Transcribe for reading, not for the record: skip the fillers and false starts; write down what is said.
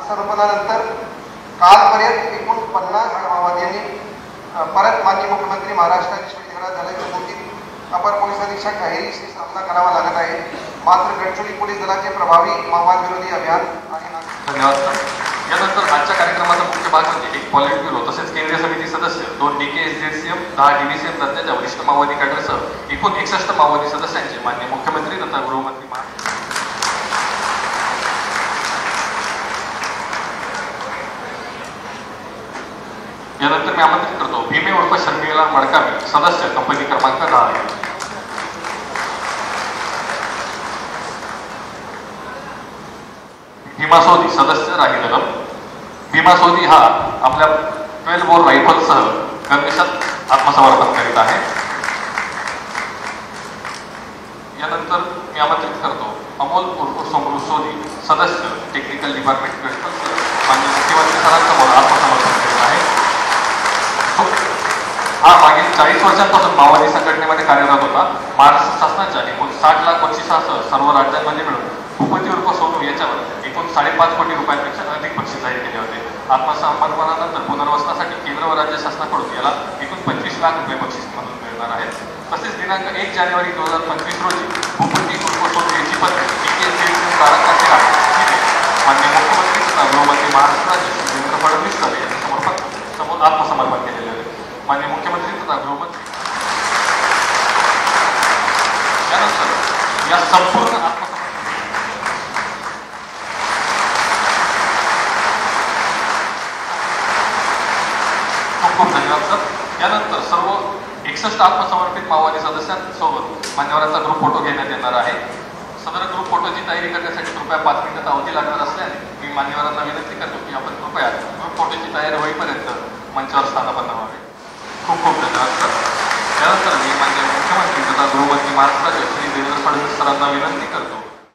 प्रत्यारोपणानंतर कालपर्यंत एकूण 50 माओवाद्यांनी परत माननीय मुख्यमंत्री महाराष्ट्र विश्वविद्यालयात झाल्याच्या नोंदीत अपर पोलीस अधीक्षक अहेरीशी सामना करावा लागत आहे। मात्र गडचिरोली पोलीस दलाचे प्रभावी माओवाद विरोधी अभियान आहे। धन्यवाद सर। यानंतर आजच्या कार्यक्रमाचा मुख्य भाग म्हणजे एक पॉलिट ब्युरो तसेच केंद्रीय समिती सदस्य 2 DKSZCM 10 DVCM दर्जाच्या वरिष्ठ माओवादी कॅडरसह एकूण 61 माओवादी सदस्यांचे माननीय मुख्यमंत्री तथा गृहमंत्री यानंतर मी आमंत्रित करतो भीमे उर्फ शर्मिला मडकामी सदस्य कंपनी क्रमांक 10। भीमा सोदी सदस्य राही कदम। भीमा सोदी हा आपल्या 12 बोर रायफलसह गणवेशात आत्मसमर्पण करीत आहे। यानंतर मी आमंत्रित करतो अमोल उर्फ सोमरू सोदी सदस्य टेक्निकल डिपार्टमेंट माननीय मुख्यमंत्री सरांसमोर आत्मसमर्पण करीत आहे। हा मागील 40 वर्षांपासून माओवादी संघटनेमध्ये कार्यरत होता। महाराष्ट्र शासनाच्या एकूण 60 लाख बक्षिसासह सर्व राज्यांमध्ये मिळून भूपती उर्फ सोनू याच्यावर एकूण 5.5 कोटी रुपयांपेक्षा अधिक बक्षीस जाहीर केले होते। आत्मसमर्पणानंतर पुनर्वसनासाठी केंद्र व राज्य शासनाकडून याला एकूण 25 लाख रुपये बक्षीस म्हणून मिळणार आहेत। तसेच दिनांक 1 जानेवारी 2025 रोजी भूपती उर्फ सोनू याची पत्नी DKSZCM 12 तारखेला माननीय मुख्यमंत्री तथा गृहमंत्री महाराष्ट्र राज्य देवेंद्र फडणवीस सर यांच्या आत्मसमर्पण केलेले आहे। माननीय मुख्यमंत्री तथा गृहमंत्री यानंतर या संपूर्ण खूप धन्यवाद सर। यानंतर सर्व 61 आत्मसमर्पित माओवादी सदस्यांसोबत मान्यवरांचा ग्रुप फोटो घेण्यात येणार आहे। सदर ग्रुप फोटोची तयारी करण्यासाठी कृपया 5 मिनिटाचा अवधी लागणार असल्याने मी मान्यवरांना विनंती करतो की आपण कृपया ग्रुप फोटोची तयारी होईपर्यंत मंचावर स्थानापन्न व्हावे। खूप खूप धन्यवाद सर। यानंतर मी माननीय मुख्यमंत्री तथा गृहमंत्री महाराष्ट्र राज्य श्री देवेंद्र फडणवीस सरांना विनंती करतो